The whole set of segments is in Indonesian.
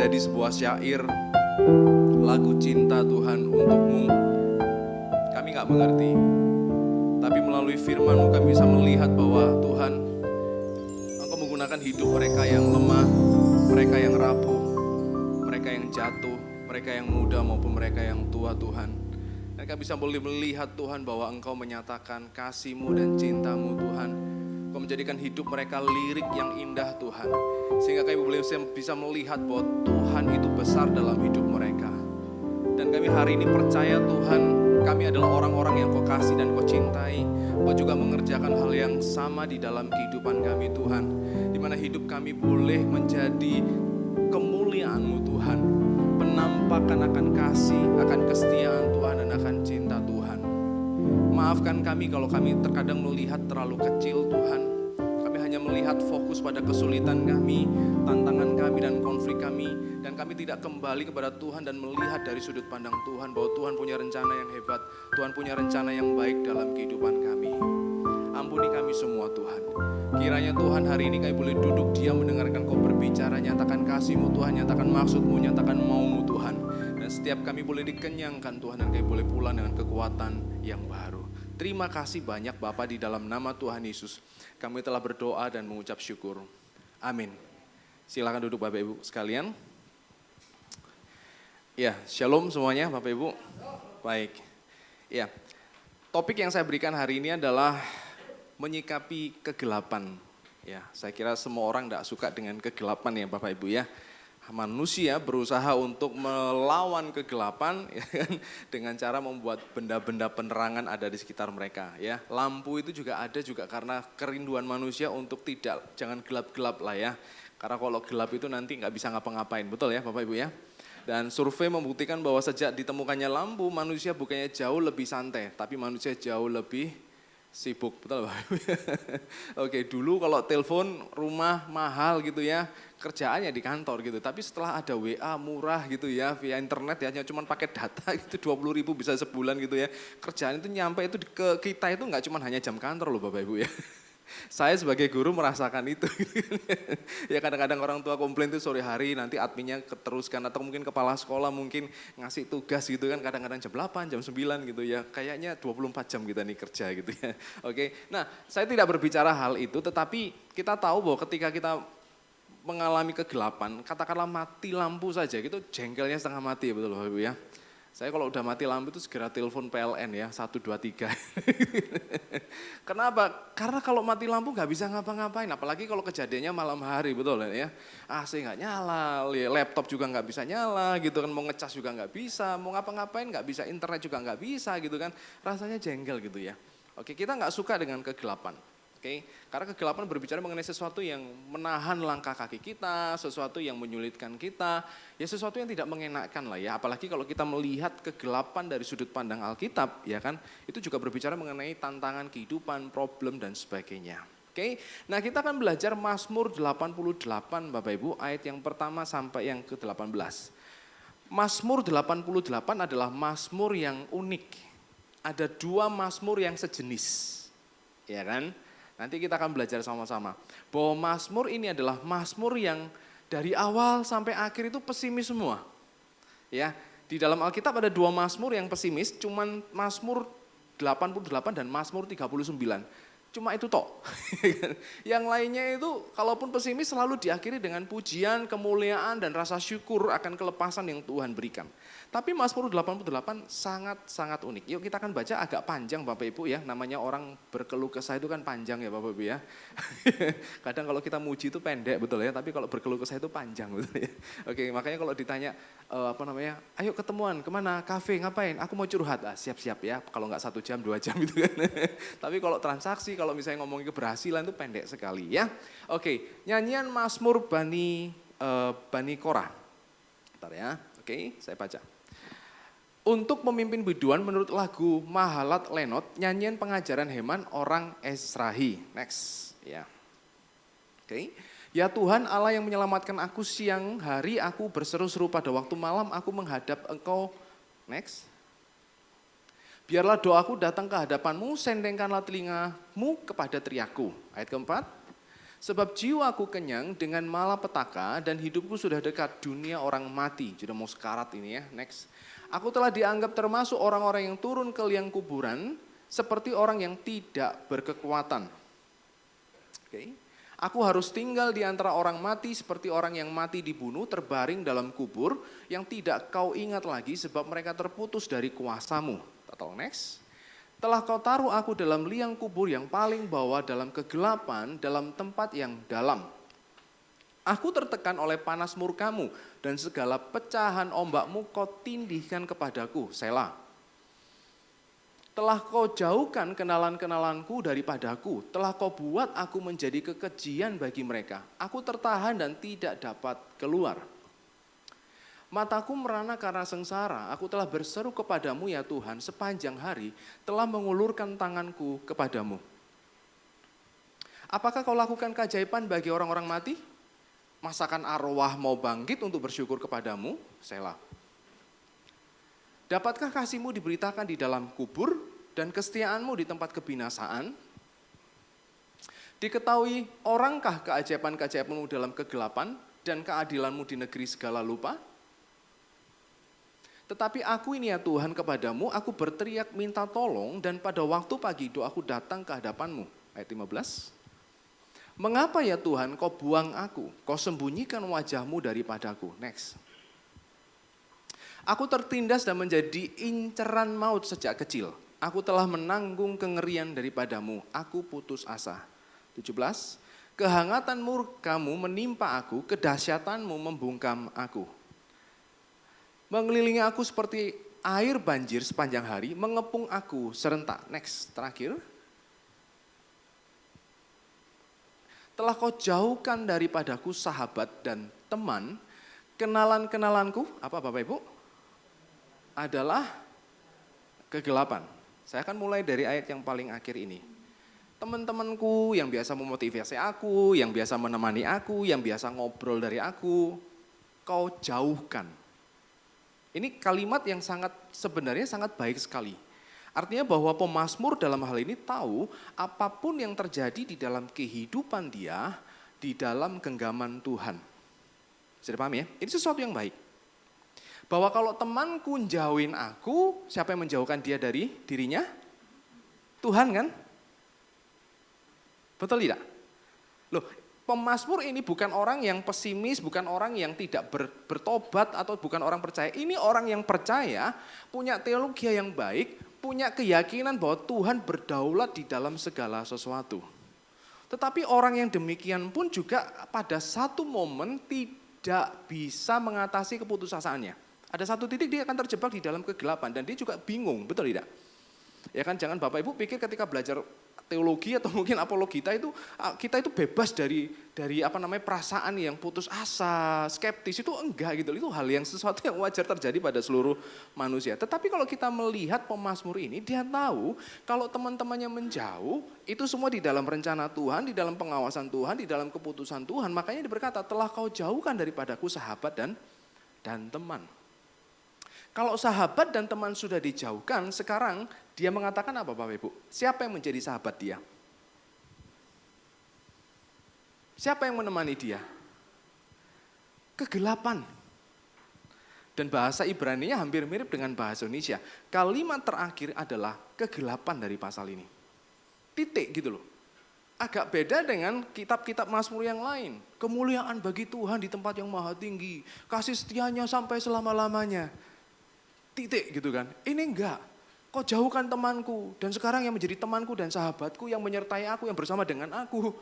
menjadi sebuah syair, lagu cinta Tuhan untukmu. Kami gak mengerti, tapi melalui firman-Mu kami bisa melihat bahwa Tuhan, Engkau menggunakan hidup mereka yang lemah, mereka yang rapuh, mereka yang jatuh, mereka yang muda maupun mereka yang tua Tuhan. Dan kami bisa boleh melihat Tuhan bahwa Engkau menyatakan kasih-Mu dan cinta-Mu Tuhan. Engkau menjadikan hidup mereka lirik yang indah Tuhan. Sehingga kami boleh bisa melihat bahwa Tuhan itu besar dalam hidup mereka. Dan kami hari ini percaya Tuhan, kami adalah orang-orang yang Kau kasih dan Kau cintai. Kau juga mengerjakan hal yang sama di dalam kehidupan kami Tuhan. Di mana hidup kami boleh menjadi kemuliaan-Mu Tuhan. Penampakan akan kasih, akan kesetiaan Tuhan dan akan cinta Tuhan. Maafkan kami kalau kami terkadang melihat terlalu kecil Tuhan. Kami hanya melihat fokus pada kesulitan kami, tantangan kami dan konflik kami. Dan kami tidak kembali kepada Tuhan dan melihat dari sudut pandang Tuhan bahwa Tuhan punya rencana yang hebat. Tuhan punya rencana yang baik dalam kehidupan kami. Ampuni kami semua Tuhan. Kiranya Tuhan hari ini kami boleh duduk diam mendengarkan Kau berbicara. Nyatakan kasih-Mu Tuhan, nyatakan maksud-Mu, nyatakan mau-Mu Tuhan. Dan setiap kami boleh dikenyangkan Tuhan dan kami boleh pulang dengan kekuatan yang baru. Terima kasih banyak Bapa, di dalam nama Tuhan Yesus kami telah berdoa dan mengucap syukur. Amin. Silakan duduk Bapak Ibu sekalian. Ya, shalom semuanya Bapak Ibu. Baik. Ya, topik yang saya berikan hari ini adalah menyikapi kegelapan. Ya, saya kira semua orang tidak suka dengan kegelapan ya Bapak Ibu ya. Manusia berusaha untuk melawan kegelapan ya kan, dengan cara membuat benda-benda penerangan ada di sekitar mereka ya. Lampu itu juga ada juga karena kerinduan manusia untuk jangan gelap-gelap lah ya. Karena kalau gelap itu nanti nggak bisa ngapa-ngapain, betul ya Bapak Ibu ya. Dan survei membuktikan bahwa sejak ditemukannya lampu, manusia bukannya jauh lebih santai, tapi manusia jauh lebih sibuk, betul Bapak Ibu. Oke, dulu kalau telepon rumah mahal gitu ya, kerjaannya di kantor gitu. Tapi setelah ada WA murah gitu ya, via internet ya, cuma pakai data gitu 20.000 bisa sebulan gitu ya. Kerjaan itu nyampe itu ke kita itu nggak cuma hanya jam kantor loh Bapak Ibu ya. Saya sebagai guru merasakan itu. Ya kadang-kadang orang tua komplain tuh sore hari nanti adminnya keteruskan atau mungkin kepala sekolah mungkin ngasih tugas gitu kan kadang-kadang jam 8, jam 9 gitu ya. Kayaknya 24 jam kita nih kerja gitu ya. Oke. Nah, saya tidak berbicara hal itu tetapi kita tahu bahwa ketika kita mengalami kegelapan, katakanlah mati lampu saja gitu jengkelnya setengah mati ya betul Bapak Ibu ya. Saya kalau udah mati lampu itu segera telepon PLN ya, 123. Kenapa? Karena kalau mati lampu nggak bisa ngapa-ngapain, apalagi kalau kejadiannya malam hari, betul ya. AC nggak nyala, laptop juga nggak bisa nyala gitu kan, mau ngecas juga nggak bisa, mau ngapa-ngapain nggak bisa, internet juga nggak bisa gitu kan. Rasanya jengkel gitu ya. Oke, kita nggak suka dengan kegelapan. Oke, karena kegelapan berbicara mengenai sesuatu yang menahan langkah kaki kita, sesuatu yang menyulitkan kita, ya sesuatu yang tidak mengenakkan lah ya. Apalagi kalau kita melihat kegelapan dari sudut pandang Alkitab, ya kan, itu juga berbicara mengenai tantangan kehidupan, problem dan sebagainya. Oke, nah kita akan belajar Mazmur 88 Bapak Ibu, ayat yang pertama sampai yang ke-18. Mazmur 88 adalah Mazmur yang unik. Ada dua Mazmur yang sejenis, ya kan? Nanti kita akan belajar sama-sama bahwa Mazmur ini adalah Mazmur yang dari awal sampai akhir itu pesimis semua. Ya, di dalam Alkitab ada dua Mazmur yang pesimis, cuman Mazmur 88 dan Mazmur 39. Cuma itu toh. Yang lainnya itu kalaupun pesimis selalu diakhiri dengan pujian, kemuliaan dan rasa syukur akan kelepasan yang Tuhan berikan. Tapi Mazmur 88 sangat-sangat unik. Yuk kita akan baca agak panjang Bapak Ibu ya. Namanya orang berkeluh kesah itu kan panjang ya Bapak Ibu ya. Kadang kalau kita muji itu pendek betul ya. Tapi kalau berkeluh kesah itu panjang betul ya. Oke, makanya kalau ditanya ayo ketemuan kemana, kafe ngapain, aku mau curhat. Siap-siap ya, kalau nggak 1 jam 2 jam gitu kan. Tapi kalau transaksi, kalau misalnya ngomongin keberhasilan itu pendek sekali ya. Oke, nyanyian Mazmur Bani Korah. Bentar ya, oke saya baca. Untuk memimpin biduan menurut lagu Mahalat Lenot, nyanyian pengajaran Heman orang Esrahi. Next, ya. Oke. Ya Tuhan Allah yang menyelamatkan aku siang hari, aku berseru-seru pada waktu malam, aku menghadap Engkau. Next. Biarlah doaku datang ke hadapan-Mu, sendengkanlah telingamu kepada teriakku. Ayat keempat. Sebab jiwaku kenyang dengan malapetaka dan hidupku sudah dekat dunia orang mati. Sudah mau sekarat ini ya, next. Aku telah dianggap termasuk orang-orang yang turun ke liang kuburan, seperti orang yang tidak berkekuatan. Oke. Aku harus tinggal di antara orang mati seperti orang yang mati dibunuh, terbaring dalam kubur, yang tidak kau ingat lagi sebab mereka terputus dari kuasamu. Atau next. Telah kau taruh aku dalam liang kubur yang paling bawah dalam kegelapan, dalam tempat yang dalam. Aku tertekan oleh panas murkamu dan segala pecahan ombakmu kau tindihkan kepadaku. Selah. Telah kau jauhkan kenalan-kenalanku daripadaku, telah kau buat aku menjadi kekejian bagi mereka. Aku tertahan dan tidak dapat keluar. Mataku merana karena sengsara, aku telah berseru kepadamu ya Tuhan, sepanjang hari telah mengulurkan tanganku kepadamu. Apakah kau lakukan keajaiban bagi orang-orang mati? Masakan arwah mau bangkit untuk bersyukur kepadamu? Selah. Dapatkah kasihmu diberitakan di dalam kubur dan kesetiaanmu di tempat kebinasaan? Diketahui orangkah keajaiban-keajaibanmu dalam kegelapan dan keadilanmu di negeri segala lupa? Tetapi aku ini ya Tuhan kepadamu, aku berteriak minta tolong dan pada waktu pagi doaku datang ke hadapanmu. Ayat 15. Mengapa ya Tuhan kau buang aku, kau sembunyikan wajahmu daripadaku? Next. Aku tertindas dan menjadi inceran maut sejak kecil. Aku telah menanggung kengerian daripadamu. Aku putus asa. 17. Kehangatan murkamu menimpa aku, kedahsyatanmu membungkam aku. Mengelilingi aku seperti air banjir sepanjang hari, mengepung aku serentak. Next, terakhir. Telah kau jauhkan daripadaku sahabat dan teman, kenalan-kenalanku, apa Bapak Ibu? Adalah kegelapan. Saya akan mulai dari ayat yang paling akhir ini. Teman-temanku yang biasa memotivasi aku, yang biasa menemani aku, yang biasa ngobrol dari aku, kau jauhkan. Ini kalimat yang sebenarnya sangat baik sekali. Artinya bahwa pemazmur dalam hal ini tahu apapun yang terjadi di dalam kehidupan dia, di dalam genggaman Tuhan. Sudah paham ya? Ini sesuatu yang baik. Bahwa kalau temanku jauhin aku, siapa yang menjauhkan dia dari dirinya? Tuhan kan? Betul tidak? Loh, pemazmur ini bukan orang yang pesimis, bukan orang yang tidak bertobat atau bukan orang percaya. Ini orang yang percaya, punya teologi yang baik, punya keyakinan bahwa Tuhan berdaulat di dalam segala sesuatu. Tetapi orang yang demikian pun juga pada satu momen tidak bisa mengatasi keputusasaannya. Ada satu titik dia akan terjebak di dalam kegelapan dan dia juga bingung, betul tidak? Ya kan, jangan Bapak Ibu pikir ketika belajar teologi atau mungkin apologita itu kita itu bebas dari perasaan yang putus asa, skeptis, itu enggak gitu. Itu hal yang sesuatu yang wajar terjadi pada seluruh manusia. Tetapi kalau kita melihat pemazmur ini, dia tahu kalau teman-temannya menjauh, itu semua di dalam rencana Tuhan, di dalam pengawasan Tuhan, di dalam keputusan Tuhan. Makanya dia berkata, telah kau jauhkan daripadaku sahabat dan teman. Kalau sahabat dan teman sudah dijauhkan, sekarang dia mengatakan apa Bapak Ibu? Siapa yang menjadi sahabat dia? Siapa yang menemani dia? Kegelapan. Dan bahasa Ibrani-nya hampir mirip dengan bahasa Indonesia. Kalimat terakhir adalah kegelapan dari pasal ini. Titik gitu loh. Agak beda dengan kitab-kitab Mazmur yang lain. Kemuliaan bagi Tuhan di tempat yang maha tinggi. Kasih setianya sampai selama-lamanya. Titik gitu kan. Ini enggak. Kau jauhkan temanku dan sekarang yang menjadi temanku dan sahabatku yang menyertai aku, yang bersama dengan aku.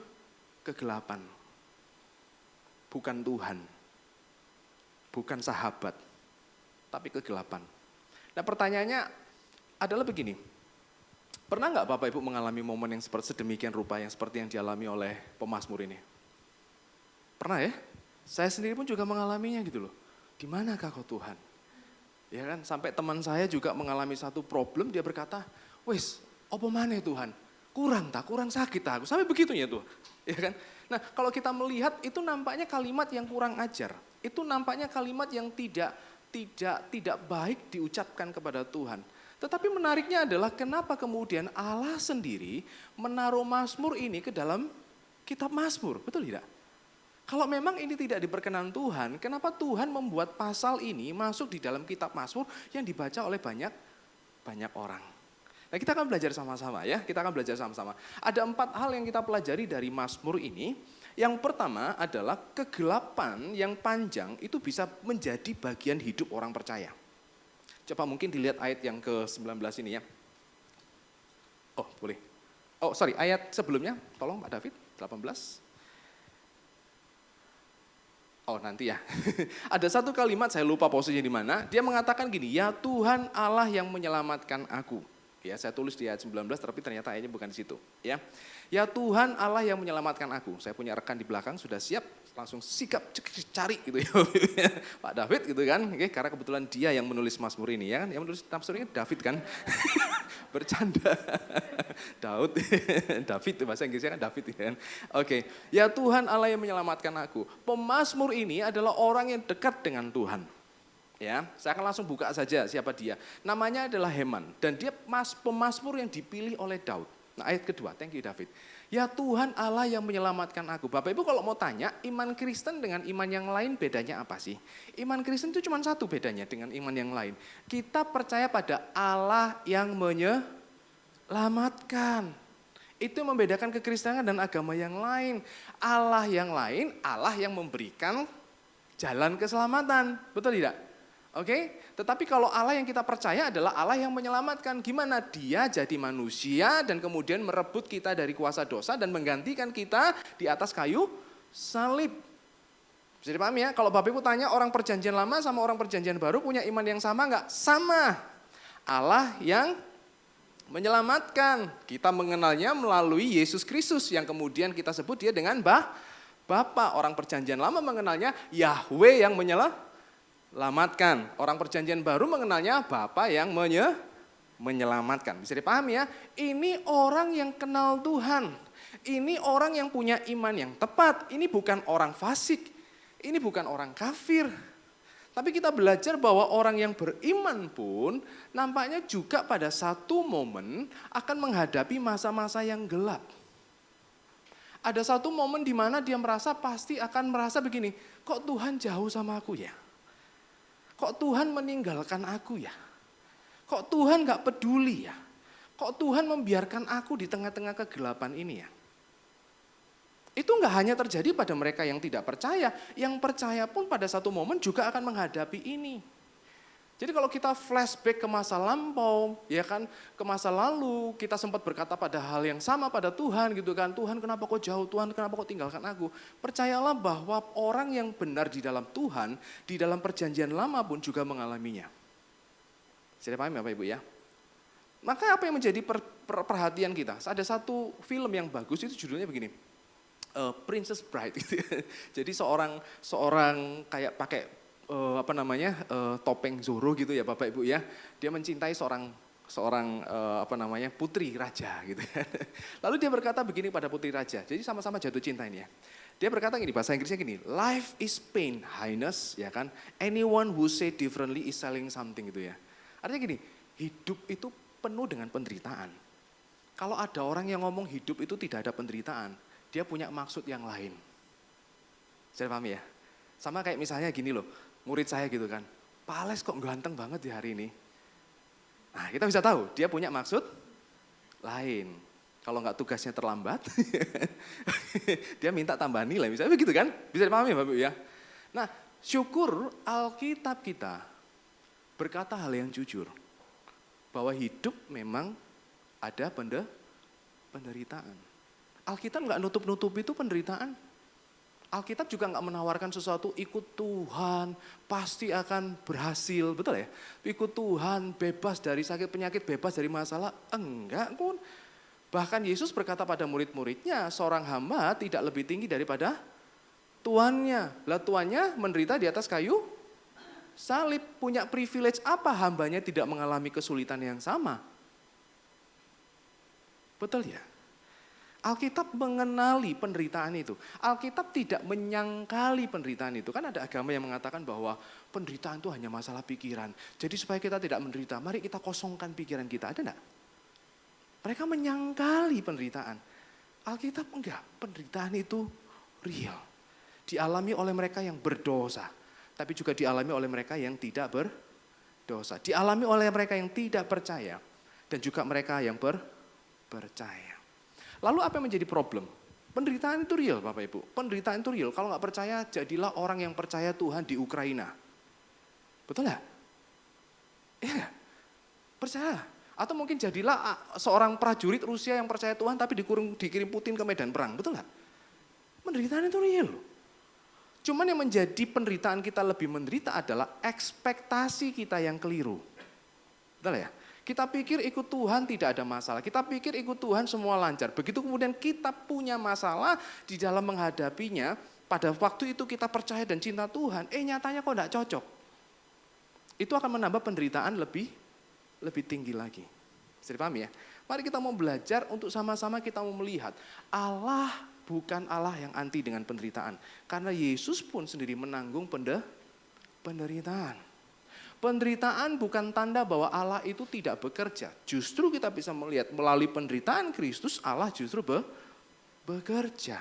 Kegelapan. Bukan Tuhan. Bukan sahabat. Tapi kegelapan. Nah pertanyaannya adalah begini. Pernah enggak Bapak Ibu mengalami momen yang seperti sedemikian rupa yang seperti yang dialami oleh pemazmur ini? Pernah ya? Saya sendiri pun juga mengalaminya gitu loh. Di manakah kau Tuhan? Ya kan, sampai teman saya juga mengalami satu problem, dia berkata, wes, apa maneh Tuhan? Kurang sakit aku. Sampai begitunya tuh. Ya kan? Nah, kalau kita melihat itu nampaknya kalimat yang kurang ajar. Itu nampaknya kalimat yang tidak baik diucapkan kepada Tuhan. Tetapi menariknya adalah kenapa kemudian Allah sendiri menaruh Mazmur ini ke dalam Kitab Mazmur, betul tidak? Kalau memang ini tidak diperkenan Tuhan, kenapa Tuhan membuat pasal ini masuk di dalam kitab Mazmur yang dibaca oleh banyak orang? Nah, kita akan belajar sama-sama ya, kita akan belajar sama-sama. Ada 4 hal yang kita pelajari dari Mazmur ini. Yang pertama adalah kegelapan yang panjang itu bisa menjadi bagian hidup orang percaya. Coba mungkin dilihat ayat yang ke-19 ini ya. Oh, boleh. Oh, sorry, ayat sebelumnya, tolong Pak David, 18. Oh, nanti ya. Ada satu kalimat, saya lupa posisinya di mana, dia mengatakan gini, ya Tuhan Allah yang menyelamatkan aku. Ya, saya tulis di ayat 19, tapi ternyata ayatnya bukan di situ. Ya Tuhan Allah yang menyelamatkan aku. Saya punya rekan di belakang, sudah siap, langsung sikap cari gitu ya. Pak David gitu kan, oke, karena kebetulan dia yang menulis Mazmur ini ya kan, yang menulis Mazmur ini David kan. Bercanda. David itu bahasa Inggrisnya kan David kan. Oke, ya Tuhan Allah yang menyelamatkan aku. Pemazmur ini adalah orang yang dekat dengan Tuhan. Ya, saya akan langsung buka saja siapa dia. Namanya adalah Heman dan dia pemazmur yang dipilih oleh Daud. Nah, ayat kedua, thank you David. Ya Tuhan Allah yang menyelamatkan aku. Bapak Ibu kalau mau tanya, iman Kristen dengan iman yang lain bedanya apa sih? Iman Kristen itu cuma satu bedanya dengan iman yang lain. Kita percaya pada Allah yang menyelamatkan. Itu membedakan kekristenan dan agama yang lain. Allah yang lain, Allah yang memberikan jalan keselamatan. Betul tidak? Oke, tetapi kalau Allah yang kita percaya adalah Allah yang menyelamatkan. Gimana? Dia jadi manusia dan kemudian merebut kita dari kuasa dosa dan menggantikan kita di atas kayu salib. Bisa dipahami ya? Kalau Bapak Ibu tanya orang perjanjian lama sama orang perjanjian baru punya iman yang sama enggak? Sama. Allah yang menyelamatkan. Kita mengenalnya melalui Yesus Kristus yang kemudian kita sebut dia dengan Bapa. Orang perjanjian lama mengenalnya Yahweh yang menyelamatkan. Orang perjanjian baru mengenalnya Bapa yang menyelamatkan. Bisa dipahami ya? Ini orang yang kenal Tuhan. Ini orang yang punya iman yang tepat. Ini bukan orang fasik. Ini bukan orang kafir. Tapi kita belajar bahwa orang yang beriman pun nampaknya juga pada satu momen akan menghadapi masa-masa yang gelap. Ada satu momen di mana dia pasti akan merasa begini, kok Tuhan jauh sama aku ya? Kok Tuhan meninggalkan aku ya? Kok Tuhan gak peduli ya? Kok Tuhan membiarkan aku di tengah-tengah kegelapan ini ya? Itu gak hanya terjadi pada mereka yang tidak percaya, yang percaya pun pada satu momen juga akan menghadapi ini. Jadi kalau kita flashback ke masa lampau, ya kan, ke masa lalu, kita sempat berkata pada hal yang sama pada Tuhan gitu kan, Tuhan kenapa kau jauh, Tuhan kenapa kau tinggalkan aku. Percayalah bahwa orang yang benar di dalam Tuhan, di dalam perjanjian lama pun juga mengalaminya. Saya paham ya Bapak Ibu ya? Maka apa yang menjadi perhatian kita? Ada satu film yang bagus itu judulnya begini, Princess Bride. Jadi seorang kayak pakai topeng Zorro gitu ya Bapak Ibu ya. Dia mencintai seorang putri raja gitu ya. Lalu dia berkata begini pada putri raja. Jadi sama-sama jatuh cinta ini ya. Dia berkata gini, bahasa Inggrisnya gini, life is pain, highness, ya kan. Anyone who say differently is selling something gitu ya. Artinya gini, hidup itu penuh dengan penderitaan. Kalau ada orang yang ngomong hidup itu tidak ada penderitaan, dia punya maksud yang lain. Saya paham ya? Sama kayak misalnya gini loh, murid saya gitu kan, Pak Alex kok ganteng banget di hari ini. Nah kita bisa tahu, dia punya maksud lain. Kalau nggak tugasnya terlambat, dia minta tambahan nilai, misalnya begitu kan? Bisa dipahami Bapak Ibu ya? Nah syukur Alkitab kita berkata hal yang jujur. Bahwa hidup memang ada penderitaan. Alkitab nggak nutup-nutup itu penderitaan. Alkitab juga nggak menawarkan sesuatu ikut Tuhan pasti akan berhasil, betul ya? Ikut Tuhan bebas dari sakit penyakit, bebas dari masalah, enggak pun. Bahkan Yesus berkata pada murid-muridnya, seorang hamba tidak lebih tinggi daripada tuannya. Lah tuannya menderita di atas kayu salib, punya privilege apa hambanya tidak mengalami kesulitan yang sama? Betul ya? Alkitab mengenali penderitaan itu. Alkitab tidak menyangkali penderitaan itu. Kan ada agama yang mengatakan bahwa penderitaan itu hanya masalah pikiran. Jadi supaya kita tidak menderita, mari kita kosongkan pikiran kita. Ada enggak? Mereka menyangkali penderitaan. Alkitab enggak, penderitaan itu real. Dialami oleh mereka yang berdosa, tapi juga dialami oleh mereka yang tidak berdosa. Dialami oleh mereka yang tidak percaya, dan juga mereka yang percaya. Lalu apa yang menjadi problem? Penderitaan itu real Bapak Ibu, penderitaan itu real. Kalau nggak percaya, jadilah orang yang percaya Tuhan di Ukraina. Betul nggak? Iya nggak? Percaya. Atau mungkin jadilah seorang prajurit Rusia yang percaya Tuhan tapi dikirim Putin ke medan perang. Betul nggak? Penderitaan itu real. Cuman yang menjadi penderitaan kita lebih menderita adalah ekspektasi kita yang keliru. Betul ya? Kita pikir ikut Tuhan tidak ada masalah. Kita pikir ikut Tuhan semua lancar. Begitu kemudian kita punya masalah di dalam menghadapinya. Pada waktu itu kita percaya dan cinta Tuhan. Nyatanya kok tidak cocok. Itu akan menambah penderitaan lebih tinggi lagi. Bisa dipahami ya? Mari kita mau belajar untuk sama-sama kita mau melihat. Allah bukan Allah yang anti dengan penderitaan. Karena Yesus pun sendiri menanggung penderitaan. Penderitaan bukan tanda bahwa Allah itu tidak bekerja. Justru kita bisa melihat melalui penderitaan Kristus Allah justru bekerja.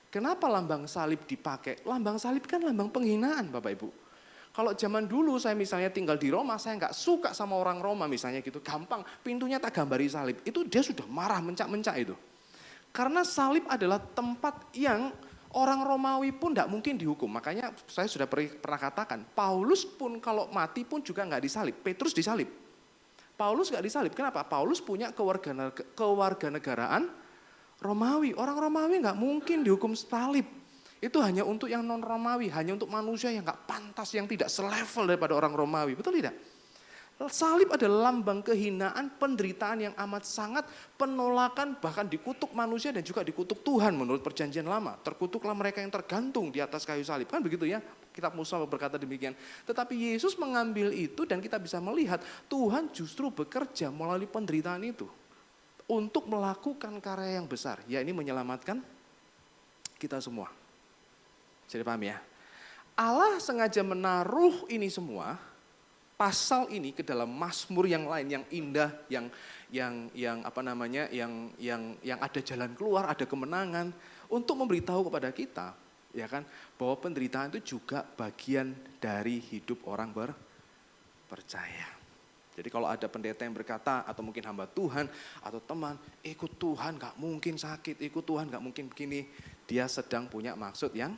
Kenapa lambang salib dipakai? Lambang salib kan lambang penghinaan Bapak Ibu. Kalau zaman dulu saya misalnya tinggal di Roma, saya nggak suka sama orang Roma misalnya gitu. Gampang, pintunya tak gambari salib. Itu dia sudah marah, mencak-mencak itu. Karena salib adalah tempat yang orang Romawi pun tidak mungkin dihukum. Makanya saya sudah pernah katakan, Paulus pun kalau mati pun juga nggak disalib. Petrus disalib. Paulus nggak disalib. Kenapa? Paulus punya kewarganegaraan Romawi. Orang Romawi nggak mungkin dihukum salib. Itu hanya untuk yang non Romawi, hanya untuk manusia yang nggak pantas, yang tidak selevel daripada orang Romawi. Betul tidak? Salib adalah lambang kehinaan, penderitaan yang amat sangat, penolakan, bahkan dikutuk manusia dan juga dikutuk Tuhan menurut perjanjian lama. Terkutuklah mereka yang tergantung di atas kayu salib. Kan begitu ya, kitab Musa berkata demikian. Tetapi Yesus mengambil itu dan kita bisa melihat Tuhan justru bekerja melalui penderitaan itu. Untuk melakukan karya yang besar, yakni menyelamatkan kita semua. Jadi paham ya? Allah sengaja menaruh ini semua, pasal ini ke dalam Mazmur yang lain yang indah, yang ada jalan keluar, ada kemenangan untuk memberitahu kepada kita, ya kan, bahwa penderitaan itu juga bagian dari hidup orang percaya. Jadi kalau ada pendeta yang berkata atau mungkin hamba Tuhan atau teman, ikut Tuhan gak mungkin sakit, ikut Tuhan gak mungkin begini, dia sedang punya maksud yang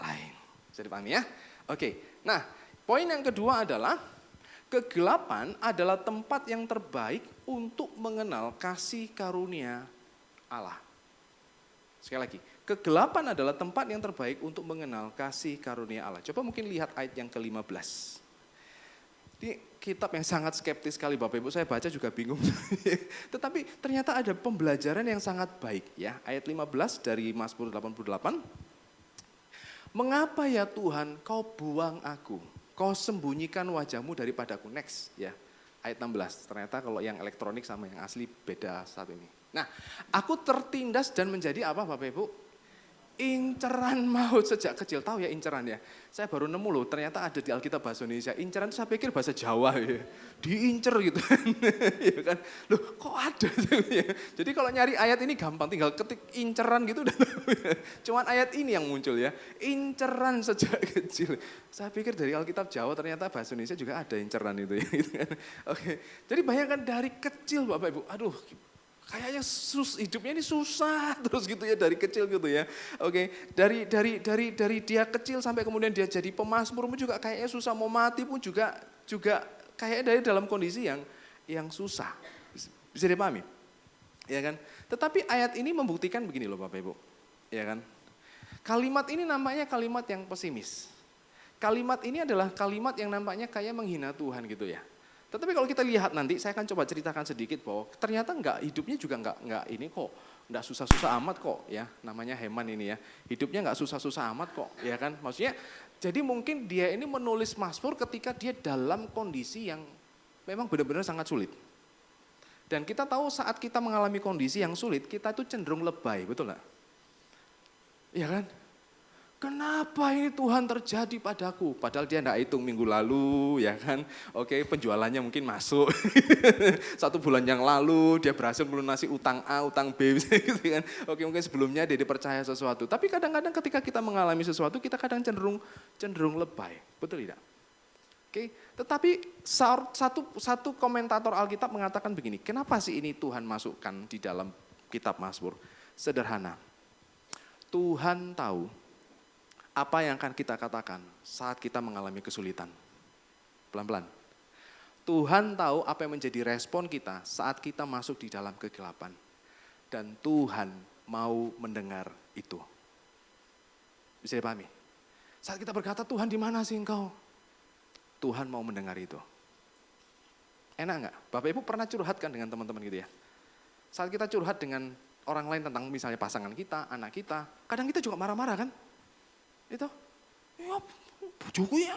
lain. Bisa dipahami ya? Oke. Nah, poin yang kedua adalah kegelapan adalah tempat yang terbaik untuk mengenal kasih karunia Allah. Sekali lagi, kegelapan adalah tempat yang terbaik untuk mengenal kasih karunia Allah. Coba mungkin lihat ayat yang ke-15. Ini kitab yang sangat skeptis sekali Bapak Ibu, saya baca juga bingung. Tetapi ternyata ada pembelajaran yang sangat baik ya. Ayat 15 dari Mazmur 88. Mengapa ya Tuhan kau buang aku, kau sembunyikan wajahmu daripadaku. Next ya, ayat 16. Ternyata kalau yang elektronik sama yang asli beda saat ini. Nah, aku tertindas dan menjadi apa Bapak Ibu? Inceran maut sejak kecil. Tahu ya inceran ya? Saya baru nemu loh, ternyata ada di Alkitab bahasa Indonesia. Inceran itu saya pikir bahasa Jawa ya. Diincer gitu. Ya kan? Loh kok ada? Jadi kalau nyari ayat ini gampang, tinggal ketik inceran gitu. Cuman ayat ini yang muncul ya. Inceran sejak kecil. Saya pikir dari Alkitab Jawa ternyata bahasa Indonesia juga ada inceran itu ya. Oke. Jadi bayangkan dari kecil Bapak Ibu. Aduh, kayaknya hidupnya ini susah terus gitu ya dari kecil gitu ya. Oke, dari dia kecil sampai kemudian dia jadi pemazmur pun juga kayaknya susah, mau mati pun juga kayaknya dari dalam kondisi yang susah. Bisa dipahami? Ya kan? Tetapi ayat ini membuktikan begini loh Bapak Ibu. Ya kan? Kalimat ini nampaknya kalimat yang pesimis. Kalimat ini adalah kalimat yang nampaknya kayak menghina Tuhan gitu ya. Tetapi kalau kita lihat nanti, saya akan coba ceritakan sedikit bahwa ternyata hidupnya juga enggak ini kok, enggak susah-susah amat kok ya, namanya Heman ini ya. Hidupnya enggak susah-susah amat kok, ya kan? Maksudnya, jadi mungkin dia ini menulis Mazmur ketika dia dalam kondisi yang memang benar-benar sangat sulit. Dan kita tahu saat kita mengalami kondisi yang sulit, kita itu cenderung lebay, betul enggak? Iya kan? kenapa ini Tuhan terjadi padaku? Padahal dia enggak hitung minggu lalu, ya kan. Oke, penjualannya mungkin masuk. 1 bulan yang lalu dia berhasil melunasi utang A, utang B, gitu kan. Oke, mungkin sebelumnya dia dipercaya sesuatu. Tapi kadang-kadang ketika kita mengalami sesuatu, kita kadang cenderung lebay. Betul tidak? Oke, tetapi satu komentator Alkitab mengatakan begini, kenapa sih ini Tuhan masukkan di dalam kitab Mazmur? Sederhana, Tuhan tahu apa yang akan kita katakan saat kita mengalami kesulitan. Pelan-pelan. Tuhan tahu apa yang menjadi respon kita saat kita masuk di dalam kegelapan. Dan Tuhan mau mendengar itu. Bisa dipahami? Saat kita berkata, Tuhan di mana sih engkau? Tuhan mau mendengar itu. Enak enggak? Bapak Ibu pernah curhat kan dengan teman-teman gitu ya? Saat kita curhat dengan orang lain tentang misalnya pasangan kita, anak kita, kadang kita juga marah-marah kan? Itu, ya bojoku ya,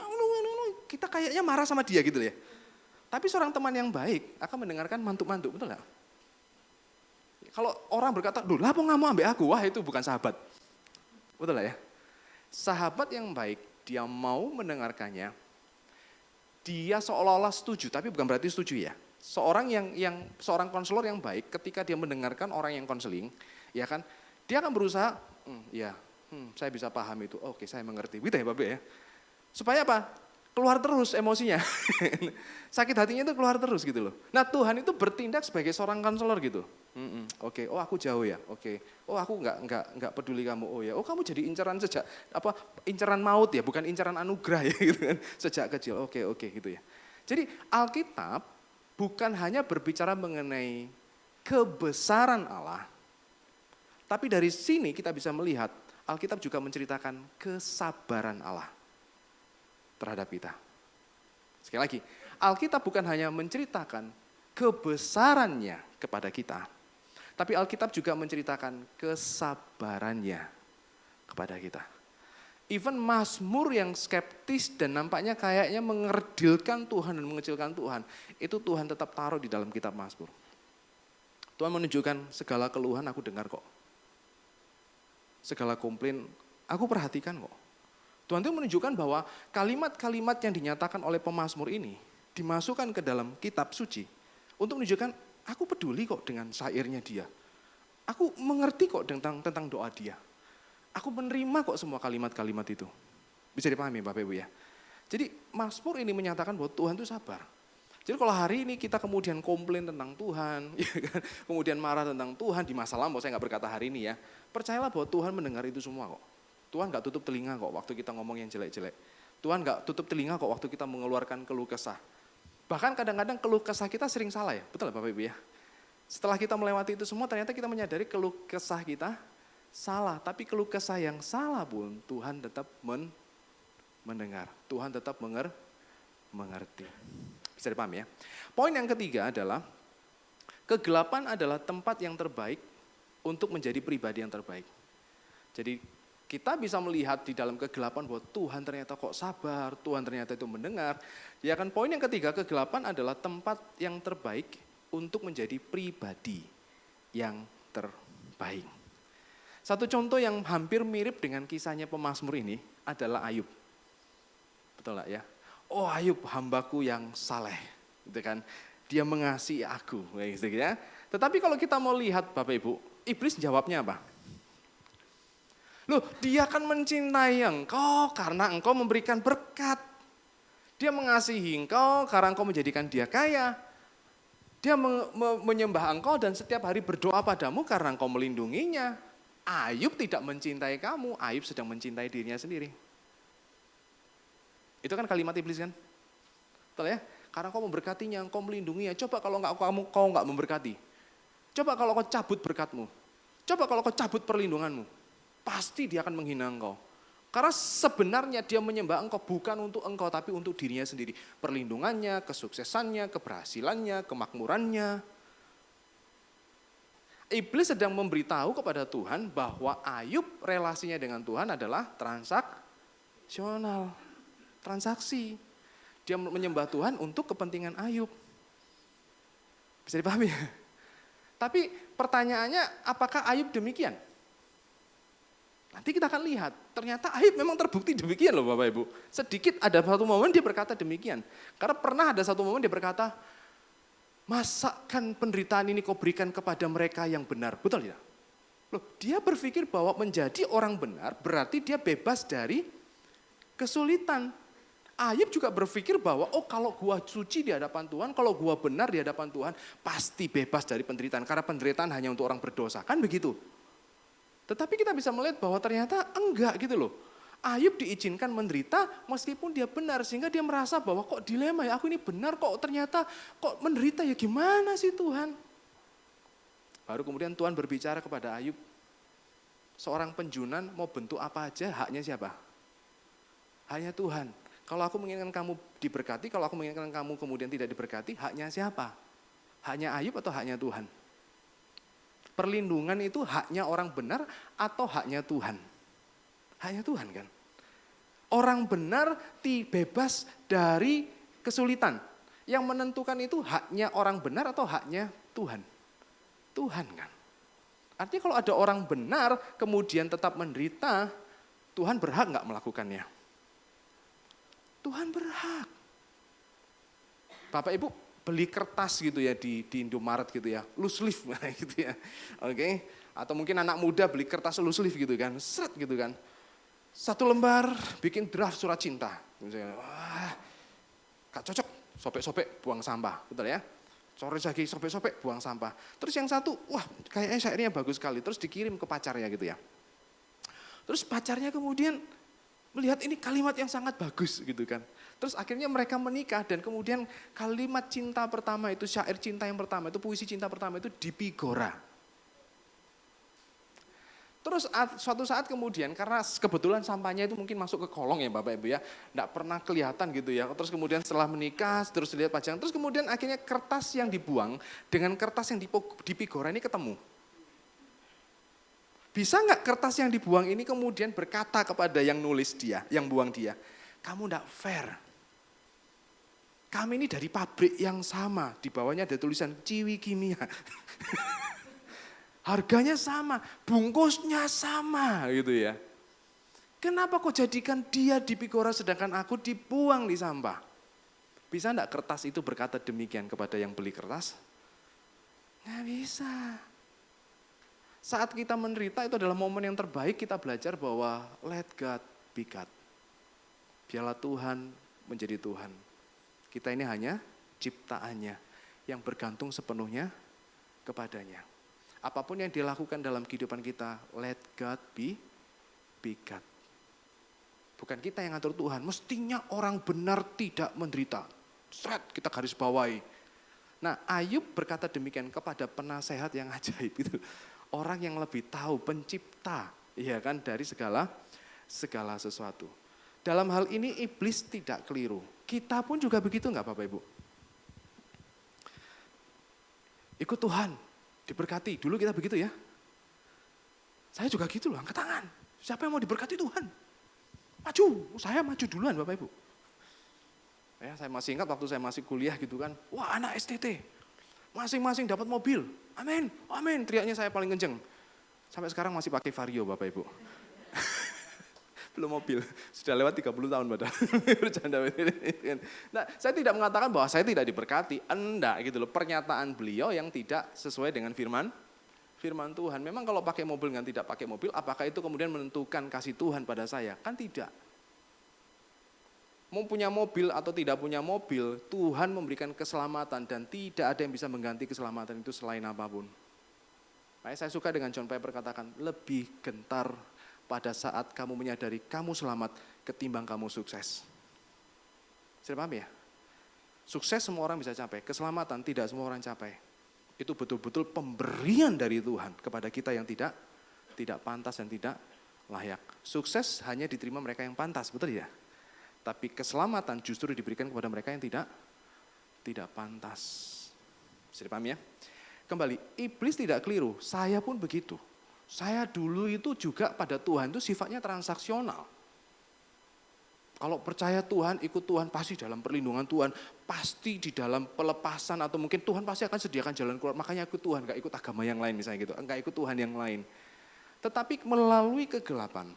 kita kayaknya marah sama dia gitu ya. Tapi seorang teman yang baik akan mendengarkan mantuk-mantuk, betul gak? Kalau orang berkata, duh lah apa nggak mau ambil aku, wah itu bukan sahabat. Betul lah ya? Sahabat yang baik, dia mau mendengarkannya, dia seolah-olah setuju, tapi bukan berarti setuju ya. Seorang konselor yang baik, ketika dia mendengarkan orang yang konseling, ya kan, dia akan berusaha, saya bisa paham itu, oke saya mengerti, gitu ya Bapak ya. Supaya apa? Keluar terus emosinya, sakit hatinya itu keluar terus gitu loh. Nah Tuhan itu bertindak sebagai seorang konselor gitu. Oke, oh aku jauh ya, oke. Oh aku nggak peduli kamu, oh ya. Oh kamu jadi incaran incaran maut ya, bukan incaran anugerah ya gitu kan. Sejak kecil, oke gitu ya. Jadi Alkitab bukan hanya berbicara mengenai kebesaran Allah, tapi dari sini kita bisa melihat Alkitab juga menceritakan kesabaran Allah terhadap kita. Sekali lagi, Alkitab bukan hanya menceritakan kebesarannya kepada kita, tapi Alkitab juga menceritakan kesabarannya kepada kita. Even Mazmur yang skeptis dan nampaknya kayaknya mengerdilkan Tuhan dan mengecilkan Tuhan, itu Tuhan tetap taruh di dalam kitab Mazmur. Tuhan menunjukkan segala keluhan aku dengar kok. Segala komplain, aku perhatikan kok. Tuhan itu menunjukkan bahwa kalimat-kalimat yang dinyatakan oleh pemazmur ini dimasukkan ke dalam kitab suci untuk menunjukkan aku peduli kok dengan syairnya dia. Aku mengerti kok tentang doa dia. Aku menerima kok semua kalimat-kalimat itu. Bisa dipahami Bapak Ibu ya. Jadi Mazmur ini menyatakan bahwa Tuhan itu sabar. Jadi kalau hari ini kita kemudian komplain tentang Tuhan, ya kan? Kemudian marah tentang Tuhan di masa lampau, saya nggak berkata hari ini ya, percayalah bahwa Tuhan mendengar itu semua kok. Tuhan nggak tutup telinga kok waktu kita ngomong yang jelek-jelek. Tuhan nggak tutup telinga kok waktu kita mengeluarkan keluh kesah. Bahkan kadang-kadang keluh kesah kita sering salah ya, betul Bapak Ibu ya. Setelah kita melewati itu semua, ternyata kita menyadari keluh kesah kita salah. Tapi keluh kesah yang salah pun Tuhan tetap mendengar. Tuhan tetap mengerti. Bisa dipahami ya. Poin yang ketiga adalah kegelapan adalah tempat yang terbaik untuk menjadi pribadi yang terbaik. Jadi kita bisa melihat di dalam kegelapan bahwa Tuhan ternyata kok sabar, Tuhan ternyata itu mendengar. Ya kan poin yang ketiga, kegelapan adalah tempat yang terbaik untuk menjadi pribadi yang terbaik. Satu contoh yang hampir mirip dengan kisahnya pemazmur ini adalah Ayub. Betul gak ya? Oh Ayub hambaku yang saleh, gitu kan? Dia mengasihi aku, gitu ya. Tetapi kalau kita mau lihat Bapak Ibu, iblis jawabnya apa? Loh, dia kan mencintai engkau karena engkau memberikan berkat. Dia mengasihi engkau karena engkau menjadikan dia kaya. Dia menyembah engkau dan setiap hari berdoa padamu karena engkau melindunginya. Ayub tidak mencintai kamu, Ayub sedang mencintai dirinya sendiri. Itu kan kalimat iblis kan? Betul ya? Karena kau memberkatinya, kau melindunginya. Coba kalau kau enggak memberkati. Coba kalau kau cabut berkatmu. Coba kalau kau cabut perlindunganmu. Pasti dia akan menghina engkau. Karena sebenarnya dia menyembah engkau bukan untuk engkau, tapi untuk dirinya sendiri. Perlindungannya, kesuksesannya, keberhasilannya, kemakmurannya. Iblis sedang memberitahu kepada Tuhan bahwa Ayub relasinya dengan Tuhan adalah transaksional. Transaksi. Dia menyembah Tuhan untuk kepentingan Ayub. Bisa dipahami? Tapi pertanyaannya, apakah Ayub demikian? Nanti kita akan lihat, ternyata Ayub memang terbukti demikian loh Bapak Ibu. Sedikit ada satu momen dia berkata demikian. Karena pernah ada satu momen dia berkata, masakan penderitaan ini kau berikan kepada mereka yang benar. Betul ya? Loh, dia berpikir bahwa menjadi orang benar berarti dia bebas dari kesulitan. Ayub juga berpikir bahwa kalau gua suci di hadapan Tuhan, kalau gua benar di hadapan Tuhan, pasti bebas dari penderitaan. Karena penderitaan hanya untuk orang berdosa, kan begitu. Tetapi kita bisa melihat bahwa ternyata enggak gitu loh. Ayub diizinkan menderita meskipun dia benar, sehingga dia merasa bahwa kok dilema ya, aku ini benar kok ternyata kok menderita ya, gimana sih Tuhan. Baru kemudian Tuhan berbicara kepada Ayub, seorang penjunan mau bentuk apa aja haknya siapa? Haknya Tuhan. Kalau aku menginginkan kamu diberkati, kalau aku menginginkan kamu kemudian tidak diberkati, haknya siapa? Haknya Ayub atau haknya Tuhan? Perlindungan itu haknya orang benar atau haknya Tuhan? Haknya Tuhan kan? Orang benar bebas dari kesulitan. Yang menentukan itu haknya orang benar atau haknya Tuhan? Tuhan kan? Artinya kalau ada orang benar kemudian tetap menderita, Tuhan berhak nggak melakukannya? Tuhan berhak. Bapak Ibu beli kertas gitu ya di Indomaret gitu ya, loose leaf gitu ya. Oke. Atau mungkin anak muda beli kertas loose leaf gitu kan, seret gitu kan. Satu lembar bikin draft surat cinta. Misalnya, wah, gak cocok, sobek-sobek buang sampah, betul ya. Coret lagi sobek-sobek buang sampah. Terus yang satu, wah kayaknya syairnya bagus sekali, terus dikirim ke pacarnya gitu ya. Terus pacarnya kemudian melihat ini kalimat yang sangat bagus gitu kan. Terus akhirnya mereka menikah dan kemudian kalimat cinta pertama itu, syair cinta yang pertama itu, puisi cinta pertama itu dipigora. Terus suatu saat kemudian karena kebetulan sampahnya itu mungkin masuk ke kolong ya Bapak Ibu ya. Enggak pernah kelihatan gitu ya. Terus kemudian setelah menikah terus lihat pajangan. Terus kemudian akhirnya kertas yang dibuang dengan kertas yang dipigora ini ketemu. Bisa nggak kertas yang dibuang ini kemudian berkata kepada yang nulis dia, yang buang dia, kamu nggak fair. Kami ini dari pabrik yang sama, di bawahnya ada tulisan Ciwi Kimia. Harganya sama, bungkusnya sama gitu ya. Kenapa kok jadikan dia dipigora sedangkan aku dibuang di sampah? Bisa nggak kertas itu berkata demikian kepada yang beli kertas? Nggak bisa. Saat kita menderita itu adalah momen yang terbaik kita belajar bahwa let God be God. Biarlah Tuhan menjadi Tuhan. Kita ini hanya ciptaannya yang bergantung sepenuhnya kepadanya. Apapun yang dilakukan dalam kehidupan kita, let God be God. Bukan kita yang ngatur Tuhan, mestinya orang benar tidak menderita. Seret, kita garis bawahi. Nah, Ayub berkata demikian kepada penasehat yang ajaib itu. Orang yang lebih tahu, pencipta, ya kan, dari segala sesuatu. Dalam hal ini iblis tidak keliru. Kita pun juga begitu enggak Bapak Ibu? Ikut Tuhan, diberkati. Dulu kita begitu ya. Saya juga gitu loh, angkat tangan. Siapa yang mau diberkati Tuhan? Maju, saya maju duluan Bapak Ibu. Ya, saya masih ingat waktu saya masih kuliah gitu kan. Wah, anak STT. Masing-masing dapat mobil. Amin, amin. Teriaknya saya paling kenceng. Sampai sekarang masih pakai Vario Bapak Ibu. Belum mobil. Sudah lewat 30 tahun padahal. Bercanda. Nah, saya tidak mengatakan bahwa saya tidak diberkati. Enggak gitu loh. Pernyataan beliau yang tidak sesuai dengan firman Tuhan. Memang kalau pakai mobil dengan tidak pakai mobil, apakah itu kemudian menentukan kasih Tuhan pada saya? Kan tidak. Mau punya mobil atau tidak punya mobil, Tuhan memberikan keselamatan dan tidak ada yang bisa mengganti keselamatan itu selain apapun. Makanya saya suka dengan John Piper katakan, lebih gentar pada saat kamu menyadari kamu selamat ketimbang kamu sukses. Sudah paham ya? Sukses semua orang bisa capai, keselamatan tidak semua orang capai. Itu betul-betul pemberian dari Tuhan kepada kita yang tidak pantas dan tidak layak. Sukses hanya diterima mereka yang pantas, betul ya? Tapi keselamatan justru diberikan kepada mereka yang tidak pantas. Bisa dipahami ya? Kembali, iblis tidak keliru, saya pun begitu. Saya dulu itu juga pada Tuhan itu sifatnya transaksional. Kalau percaya Tuhan, ikut Tuhan, pasti dalam perlindungan Tuhan, pasti di dalam pelepasan atau mungkin Tuhan pasti akan sediakan jalan keluar. Makanya ikut Tuhan, gak ikut agama yang lain misalnya gitu, gak ikut Tuhan yang lain. Tetapi melalui kegelapan,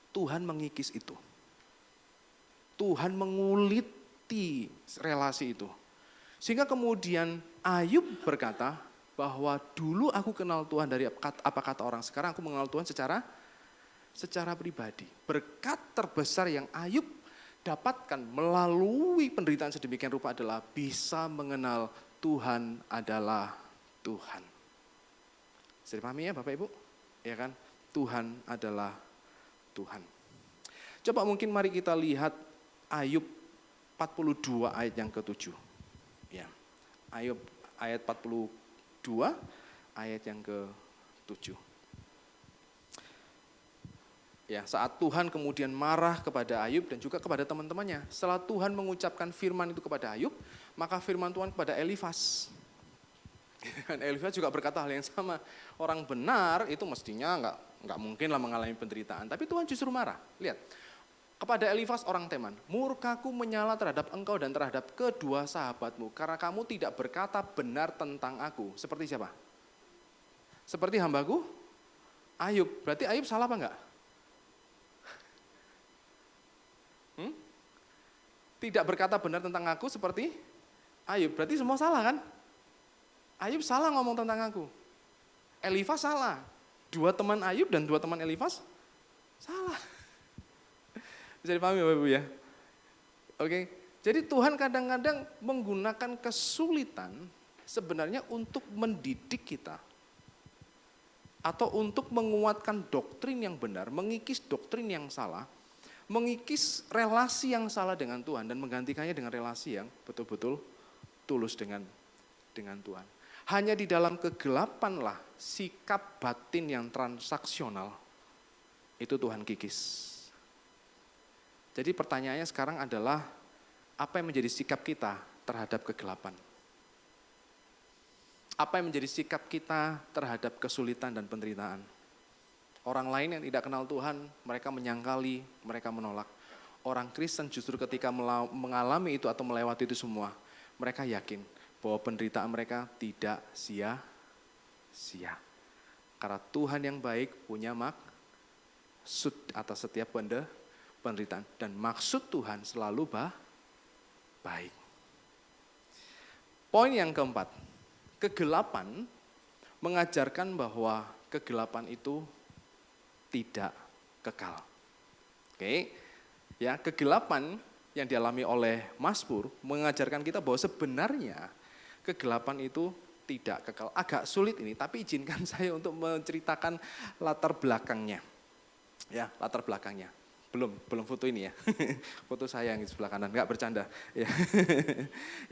Tuhan mengikis itu. Tuhan menguliti relasi itu. Sehingga kemudian Ayub berkata bahwa dulu aku kenal Tuhan dari apa kata orang, sekarang aku mengenal Tuhan secara pribadi. Berkat terbesar yang Ayub dapatkan melalui penderitaan sedemikian rupa adalah bisa mengenal Tuhan adalah Tuhan. Bisa dipahami ya Bapak Ibu? Ya kan? Tuhan adalah Tuhan. Coba mungkin mari kita lihat Ayub 42 ayat yang ke-7. Ya. Ayub ayat 42 ayat yang ke-7. Ya, saat Tuhan kemudian marah kepada Ayub dan juga kepada teman-temannya. Setelah Tuhan mengucapkan firman itu kepada Ayub, maka firman Tuhan kepada Elifas. Dan Elifas juga berkata hal yang sama. Orang benar itu mestinya enggak mungkinlah mengalami penderitaan. Tapi Tuhan justru marah. Lihat, kepada Elifas orang Teman, murkaku menyala terhadap engkau dan terhadap kedua sahabatmu. Karena kamu tidak berkata benar tentang aku. Seperti siapa? Seperti hambaku Ayub. Berarti Ayub salah apa enggak? Tidak berkata benar tentang aku seperti Ayub. Berarti semua salah kan? Ayub salah ngomong tentang aku. Elifas salah. Dua teman Ayub dan dua teman Elifas salah. Bisa dipahami Bapak Ibu ya? Oke. Jadi Tuhan kadang-kadang menggunakan kesulitan sebenarnya untuk mendidik kita. Atau untuk menguatkan doktrin yang benar, mengikis doktrin yang salah, mengikis relasi yang salah dengan Tuhan dan menggantikannya dengan relasi yang betul-betul tulus dengan Tuhan. Hanya di dalam kegelapanlah sikap batin yang transaksional itu Tuhan kikis. Jadi pertanyaannya sekarang adalah apa yang menjadi sikap kita terhadap kegelapan? Apa yang menjadi sikap kita terhadap kesulitan dan penderitaan? Orang lain yang tidak kenal Tuhan, mereka menyangkali, mereka menolak. Orang Kristen justru ketika mengalami itu atau melewati itu semua, mereka yakin bahwa penderitaan mereka tidak sia-sia. Karena Tuhan yang baik punya maksud atas setiap penderitaan. Dan maksud Tuhan selalu baik. Poin yang keempat, kegelapan mengajarkan bahwa kegelapan itu tidak kekal. Oke. Ya, kegelapan yang dialami oleh Mazmur mengajarkan kita bahwa sebenarnya kegelapan itu tidak kekal. Agak sulit ini, tapi izinkan saya untuk menceritakan latar belakangnya. Ya, latar belakangnya. Belum foto ini ya. Foto saya yang di sebelah kanan, enggak bercanda. Ya.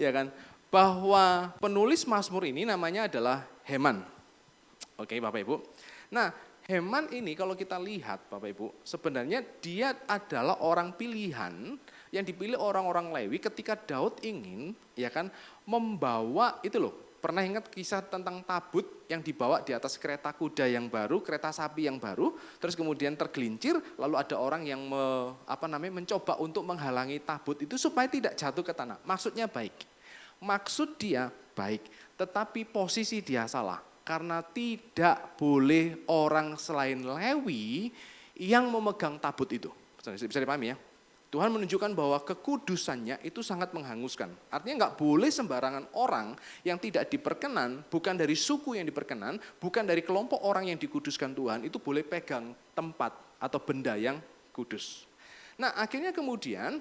Ya kan? Bahwa penulis Mazmur ini namanya adalah Heman. Oke, Bapak Ibu. Nah, Heman ini kalau kita lihat Bapak Ibu, sebenarnya dia adalah orang pilihan yang dipilih orang-orang Lewi ketika Daud ingin ya kan membawa itu loh. Pernah ingat kisah tentang tabut yang dibawa di atas kereta kuda yang baru, kereta sapi yang baru, terus kemudian tergelincir, lalu ada orang yang mencoba untuk menghalangi tabut itu supaya tidak jatuh ke tanah. Maksudnya baik. Maksud dia baik, tetapi posisi dia salah. Karena tidak boleh orang selain Lewi yang memegang tabut itu. Bisa dipahami ya? Tuhan menunjukkan bahwa kekudusannya itu sangat menghanguskan. Artinya nggak boleh sembarangan orang yang tidak diperkenan, bukan dari suku yang diperkenan, bukan dari kelompok orang yang dikuduskan Tuhan, itu boleh pegang tempat atau benda yang kudus. Nah akhirnya kemudian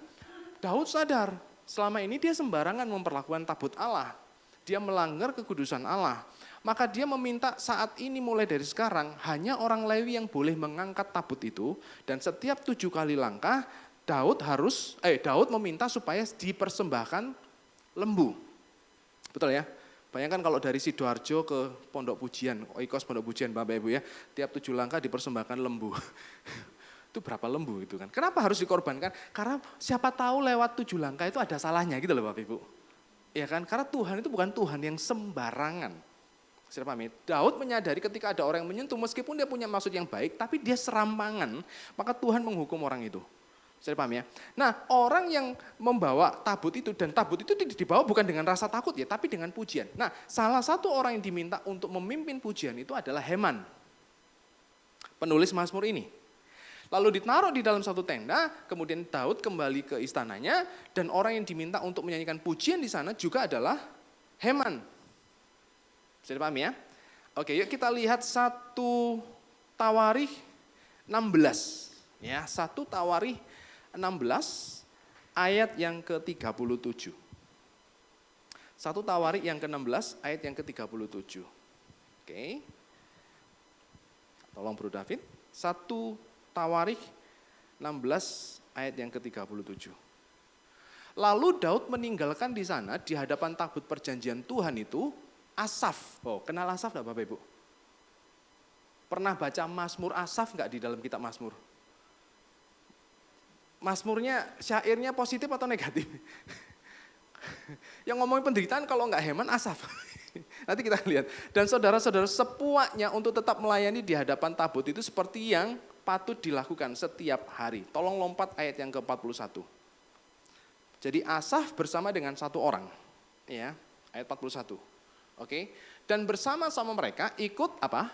Daud sadar, selama ini dia sembarangan memperlakukan tabut Allah. Dia melanggar kekudusan Allah. Maka dia meminta saat ini mulai dari sekarang hanya orang Lewi yang boleh mengangkat tabut itu. Dan setiap 7 kali langkah Daud meminta supaya dipersembahkan lembu. Betul ya? Bayangkan kalau dari Sidoarjo ke Pondok Pujian, Oikos Pondok Pujian Bapak Ibu ya. Tiap 7 langkah dipersembahkan lembu. Itu berapa lembu itu kan? Kenapa harus dikorbankan? Karena siapa tahu lewat 7 langkah itu ada salahnya gitu loh Bapak Ibu. Ya kan? Karena Tuhan itu bukan Tuhan yang sembarangan. Sudah paham ya? Daud menyadari ketika ada orang yang menyentuh, meskipun dia punya maksud yang baik, tapi dia serampangan, maka Tuhan menghukum orang itu. Sudah paham ya? Nah, orang yang membawa tabut itu, dan tabut itu dibawa bukan dengan rasa takut ya, tapi dengan pujian. Nah, salah satu orang yang diminta untuk memimpin pujian itu adalah Heman. penulis Mazmur ini. Lalu ditaruh di dalam satu tenda, kemudian Daud kembali ke istananya, dan orang yang diminta untuk menyanyikan pujian di sana juga adalah Heman. Bisa dipahami ya? Oke, yuk kita lihat 1 Tawarikh 16. Ya, 1 Tawarikh 16 ayat yang ke-37. 1 Tawarikh yang ke-16 ayat yang ke-37. Oke. Tolong Bro David. 1 Tawarikh 16 ayat yang ke-37. Lalu Daud meninggalkan di sana di hadapan tabut perjanjian Tuhan itu Asaf. Oh, kenal Asaf enggak Bapak Ibu? Pernah baca Mazmur Asaf enggak di dalam kitab Mazmur? Mazmurnya, syairnya positif atau negatif? Yang ngomongin penderitaan kalau enggak Heman, Asaf. Nanti kita lihat. Dan saudara-saudara, sepuaknya untuk tetap melayani di hadapan tabut itu seperti yang patut dilakukan setiap hari. Tolong lompat ayat yang ke-41. Jadi Asaf bersama dengan satu orang. Ya, ayat 41. Oke. Dan bersama-sama mereka ikut apa?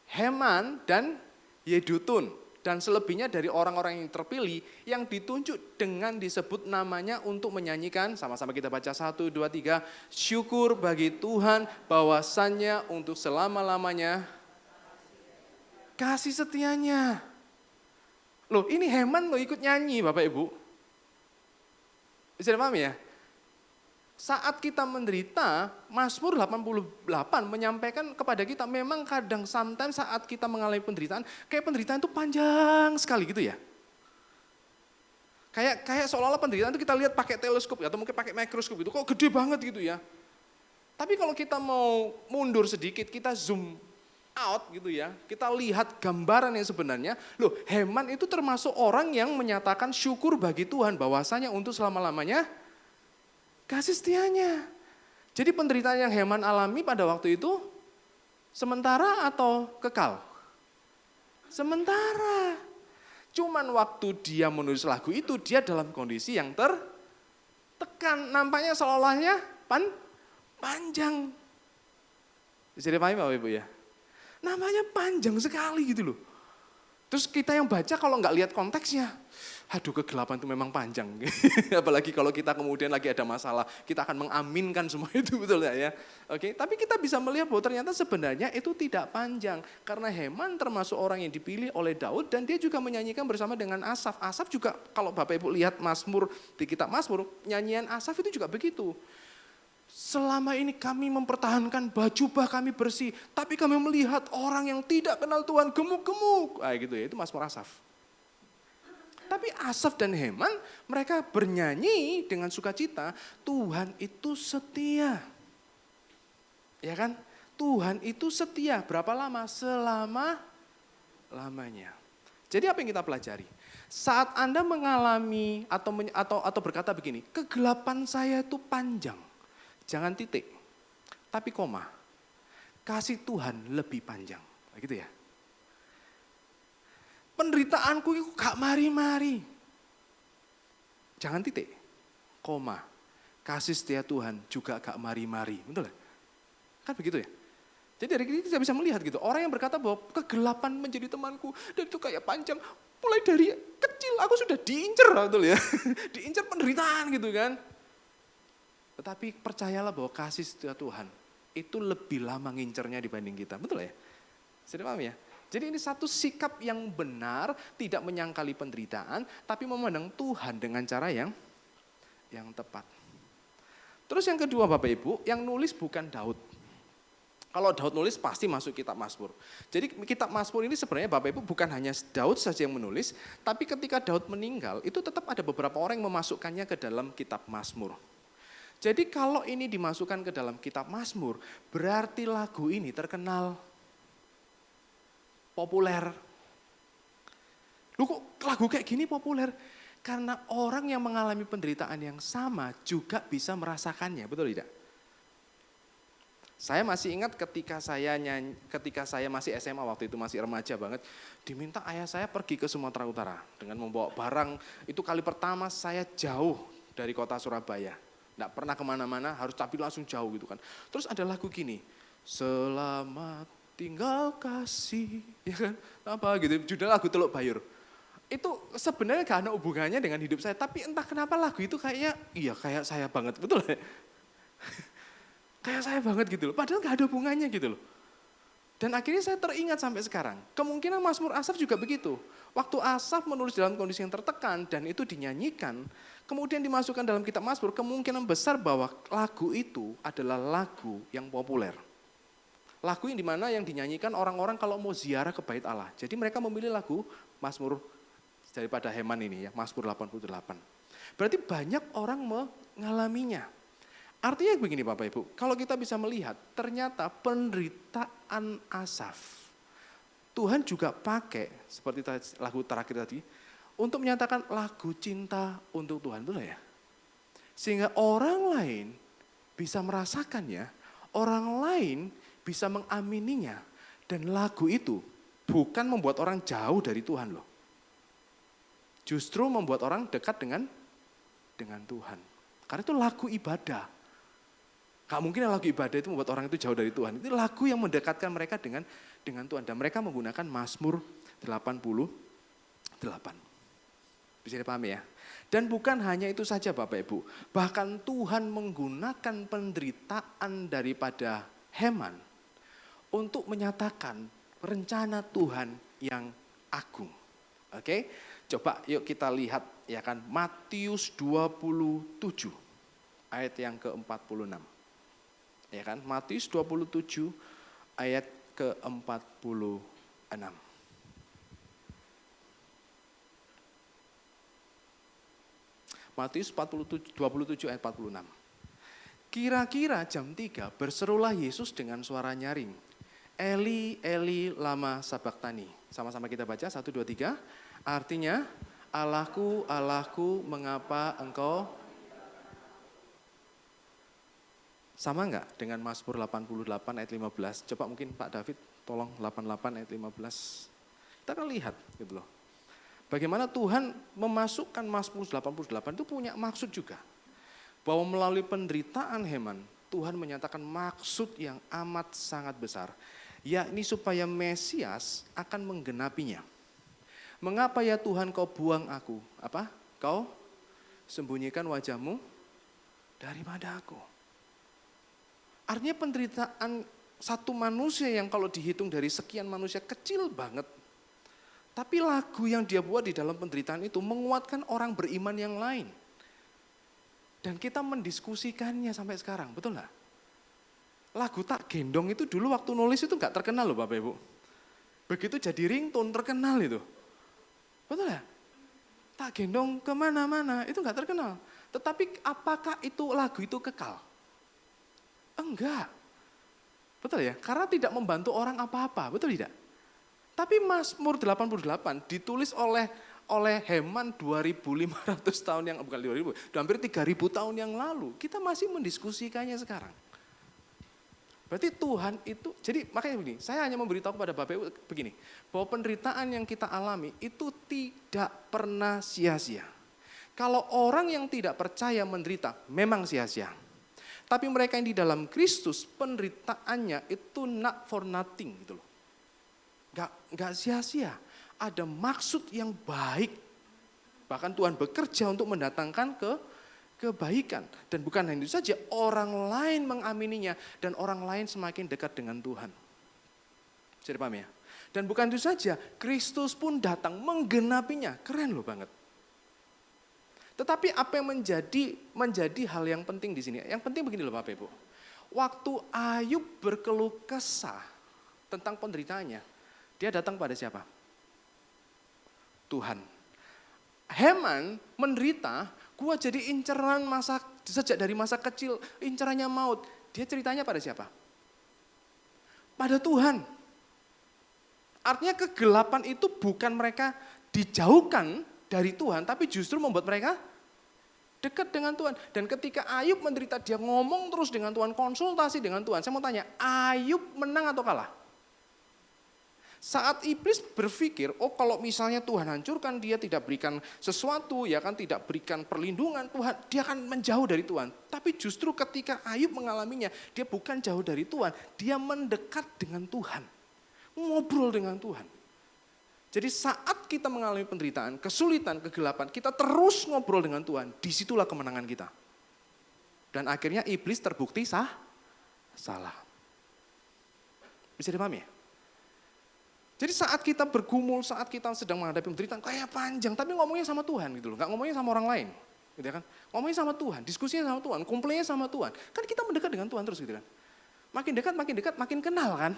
Heman dan Yedutun. Dan selebihnya dari orang-orang yang terpilih yang ditunjuk dengan disebut namanya untuk menyanyikan, sama-sama kita baca 1, 2, 3, syukur bagi Tuhan bahwasannya untuk selama-lamanya kasih setianya. Loh ini Heman loh ikut nyanyi Bapak Ibu. Bisa dipahami ya? Saat kita menderita, Mazmur 88 menyampaikan kepada kita memang kadang sometimes saat kita mengalami penderitaan, kayak penderitaan itu panjang sekali gitu ya. Kayak seolah-olah penderitaan itu kita lihat pakai teleskop atau mungkin pakai mikroskop gitu, kok gede banget gitu ya. Tapi kalau kita mau mundur sedikit, kita zoom out gitu ya, kita lihat gambaran yang sebenarnya, loh Heman itu termasuk orang yang menyatakan syukur bagi Tuhan bahwasanya untuk selama-lamanya kasih setianya. Jadi penderitaan yang Heman alami pada waktu itu sementara atau kekal? Sementara. Cuman waktu dia menulis lagu itu dia dalam kondisi yang tertekan, nampaknya seolah-olahnya panjang. Bisa dipahami Bapak Ibu ya? Namanya panjang sekali gitu loh. Terus kita yang baca kalau nggak lihat konteksnya, aduh kegelapan itu memang panjang. Apalagi kalau kita kemudian lagi ada masalah, kita akan mengaminkan semua itu betul ya. Oke, tapi kita bisa melihat bahwa ternyata sebenarnya itu tidak panjang. Karena Heman termasuk orang yang dipilih oleh Daud dan dia juga menyanyikan bersama dengan Asaf. Asaf juga kalau Bapak Ibu lihat Mazmur di kitab Mazmur, nyanyian Asaf itu juga begitu. Selama ini kami mempertahankan baju bah kami bersih, tapi kami melihat orang yang tidak kenal Tuhan gemuk-gemuk. Gitu ya, itu Mazmur Asaf. Tapi Asaf dan Heman mereka bernyanyi dengan sukacita, Tuhan itu setia. Ya kan? Tuhan itu setia. Berapa lama? Selama-lamanya. Jadi apa yang kita pelajari? Saat Anda mengalami atau berkata begini, kegelapan saya itu panjang. Jangan titik, tapi koma. Kasih Tuhan lebih panjang. Gitu ya. Penderitaanku itu gak mari-mari. Jangan titik, koma. Kasih setia Tuhan juga gak mari-mari. Betul ya? Kan begitu ya? Jadi dari ini kita bisa melihat gitu. Orang yang berkata bahwa kegelapan menjadi temanku. Dan itu kayak panjang. Mulai dari kecil aku sudah diincer. Betul ya? Diincer penderitaan gitu kan. Tetapi percayalah bahwa kasih setia Tuhan itu lebih lama ngincernya dibanding kita. Betul ya? Sudah paham ya? Jadi ini satu sikap yang benar, tidak menyangkali penderitaan, tapi memandang Tuhan dengan cara yang tepat. Terus yang kedua Bapak Ibu, yang nulis bukan Daud. Kalau Daud nulis pasti masuk kitab Mazmur. Jadi kitab Mazmur ini sebenarnya Bapak Ibu bukan hanya Daud saja yang menulis, tapi ketika Daud meninggal itu tetap ada beberapa orang yang memasukkannya ke dalam kitab Mazmur. Jadi kalau ini dimasukkan ke dalam kitab Mazmur, berarti lagu ini terkenal populer. Loh kok lagu kayak gini populer? Karena orang yang mengalami penderitaan yang sama juga bisa merasakannya, betul tidak? Saya masih ingat ketika saya masih SMA waktu itu masih remaja banget, diminta ayah saya pergi ke Sumatera Utara dengan membawa barang. Itu kali pertama saya jauh dari kota Surabaya. Nggak pernah kemana-mana, harus tapi langsung jauh gitu kan. Terus ada lagu gini, selamat tinggal kasih, ya kan? Apa gitu, judul lagu Teluk Bayur. Itu sebenarnya gak ada hubungannya dengan hidup saya, tapi entah kenapa lagu itu kayaknya, iya kayak saya banget, betul ya? Kayak saya banget gitu loh, padahal gak ada hubungannya gitu loh. Dan akhirnya saya teringat sampai sekarang, kemungkinan Mazmur Asaf juga begitu. Waktu Asaf menulis dalam kondisi yang tertekan dan itu dinyanyikan, kemudian dimasukkan dalam kitab Mazmur, kemungkinan besar bahwa lagu itu adalah lagu yang populer. Lagu yang dimana yang dinyanyikan orang-orang kalau mau ziarah ke bait Allah. Jadi mereka memilih lagu Mazmur daripada Heman ini ya, Mazmur 88. Berarti banyak orang mengalaminya. Artinya begini Bapak Ibu, kalau kita bisa melihat ternyata penderitaan Asaf, Tuhan juga pakai seperti lagu terakhir tadi, untuk menyatakan lagu cinta untuk Tuhan, betul ya? Sehingga orang lain bisa merasakannya, orang lain bisa mengamininya. Dan lagu itu bukan membuat orang jauh dari Tuhan loh. Justru membuat orang dekat dengan Tuhan. Karena itu lagu ibadah. Gak mungkin lagu ibadah itu membuat orang itu jauh dari Tuhan. Itu lagu yang mendekatkan mereka dengan Tuhan. Dan mereka menggunakan Mazmur 88. Bisa dipahami ya? Dan bukan hanya itu saja Bapak Ibu. Bahkan Tuhan menggunakan penderitaan daripada Heman untuk menyatakan rencana Tuhan yang agung. Oke, coba yuk kita lihat ya kan Matius 27 ayat yang ke-46. Ya kan, Matius 27 ayat ke-46. Matius 27 ayat 46. Kira-kira jam 3 berserulah Yesus dengan suara nyaring. Eli, Eli, lama sabachthani. Sama-sama kita baca, 1, 2, 3. Artinya, Allahku, Allahku, mengapa engkau... Sama enggak dengan Mazmur 88 ayat 15? Coba mungkin Pak David tolong 88 ayat 15. Kita akan lihat gitu loh. Bagaimana Tuhan memasukkan Mazmur 88 itu punya maksud juga. Bahwa melalui penderitaan Heman, Tuhan menyatakan maksud yang amat sangat besar. Yakni supaya Mesias akan menggenapinya. Mengapa ya Tuhan kau buang aku? Apa? Kau sembunyikan wajahmu daripada aku. Artinya penderitaan satu manusia yang kalau dihitung dari sekian manusia kecil banget. Tapi lagu yang dia buat di dalam penderitaan itu menguatkan orang beriman yang lain. Dan kita mendiskusikannya sampai sekarang, betul nggak? Lagu Tak Gendong itu dulu waktu nulis itu nggak terkenal loh Bapak Ibu. Begitu jadi ringtone terkenal itu. Betul ya? Tak Gendong kemana-mana itu nggak terkenal. Tetapi apakah itu lagu itu kekal? Enggak. Betul ya? Karena tidak membantu orang apa-apa, betul tidak? Tapi Mazmur 88 ditulis oleh Heman 2.500 tahun yang, bukan 2.000, hampir 3.000 tahun yang lalu. Kita masih mendiskusikannya sekarang. Berarti Tuhan itu, jadi makanya begini, saya hanya memberitahu kepada Bapak Ibu begini, bahwa penderitaan yang kita alami itu tidak pernah sia-sia. Kalau orang yang tidak percaya menderita, memang sia-sia. Tapi mereka yang di dalam Kristus, penderitaannya itu not for nothing gitu loh. Gak sia-sia, ada maksud yang baik. Bahkan Tuhan bekerja untuk mendatangkan kebaikan. Dan bukan hanya itu saja, orang lain mengamininya dan orang lain semakin dekat dengan Tuhan. Bisa dipahami ya? Dan bukan itu saja, Kristus pun datang menggenapinya. Keren loh banget. Tetapi apa yang menjadi hal yang penting di sini? Yang penting begini loh Bapak Ibu. Waktu Ayub berkeluh kesah tentang penderitaannya, dia datang pada siapa? Tuhan. Heman menderita, gua jadi inceran sejak dari masa kecil, incerannya maut. Dia ceritanya pada siapa? Pada Tuhan. Artinya kegelapan itu bukan mereka dijauhkan dari Tuhan, tapi justru membuat mereka dekat dengan Tuhan. Dan ketika Ayub menderita, dia ngomong terus dengan Tuhan, konsultasi dengan Tuhan. Saya mau tanya, Ayub menang atau kalah? Saat iblis berpikir, oh kalau misalnya Tuhan hancurkan dia, tidak berikan sesuatu, ya kan tidak berikan perlindungan Tuhan, dia akan menjauh dari Tuhan. Tapi justru ketika Ayub mengalaminya, dia bukan jauh dari Tuhan, dia mendekat dengan Tuhan. Ngobrol dengan Tuhan. Jadi saat kita mengalami penderitaan, kesulitan, kegelapan, kita terus ngobrol dengan Tuhan. Disitulah kemenangan kita. Dan akhirnya iblis terbukti salah. Bisa dipahami ya? Jadi saat kita bergumul, saat kita sedang menghadapi penderitaan, kayak panjang, tapi ngomongnya sama Tuhan gitu loh. Gak ngomongnya sama orang lain. Gitu kan? Ngomongnya sama Tuhan, diskusinya sama Tuhan, komplainnya sama Tuhan. Kan kita mendekat dengan Tuhan terus gitu kan. Makin dekat, makin kenal kan.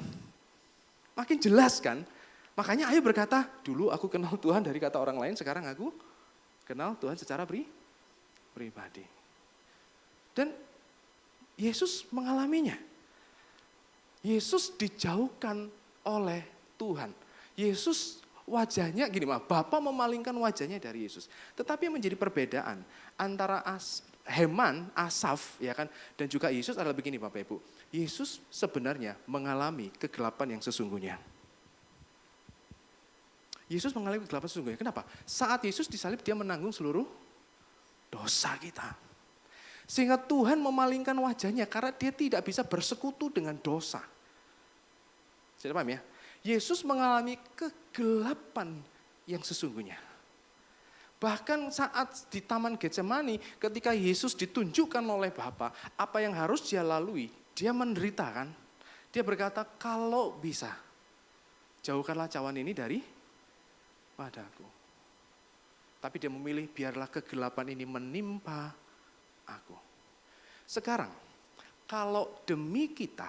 Makin jelas kan. Makanya ayo berkata, dulu aku kenal Tuhan dari kata orang lain, sekarang aku kenal Tuhan secara pribadi. Dan Yesus mengalaminya. Yesus dijauhkan oleh Tuhan. Yesus wajahnya gini, Bapa memalingkan wajahnya dari Yesus. Tetapi yang menjadi perbedaan antara Heman, Asaf, ya kan, dan juga Yesus adalah begini Bapak Ibu. Yesus sebenarnya mengalami kegelapan yang sesungguhnya. Yesus mengalami kegelapan sesungguhnya. Kenapa? Saat Yesus disalib dia menanggung seluruh dosa kita. Sehingga Tuhan memalingkan wajahnya karena dia tidak bisa bersekutu dengan dosa. Sudah paham ya? Yesus mengalami kegelapan yang sesungguhnya. Bahkan saat di Taman Getsemani ketika Yesus ditunjukkan oleh Bapa apa yang harus dia lalui, dia menderita kan. Dia berkata kalau bisa jauhkanlah cawan ini dari padaku. Tapi dia memilih biarlah kegelapan ini menimpa aku. Sekarang, kalau demi kita,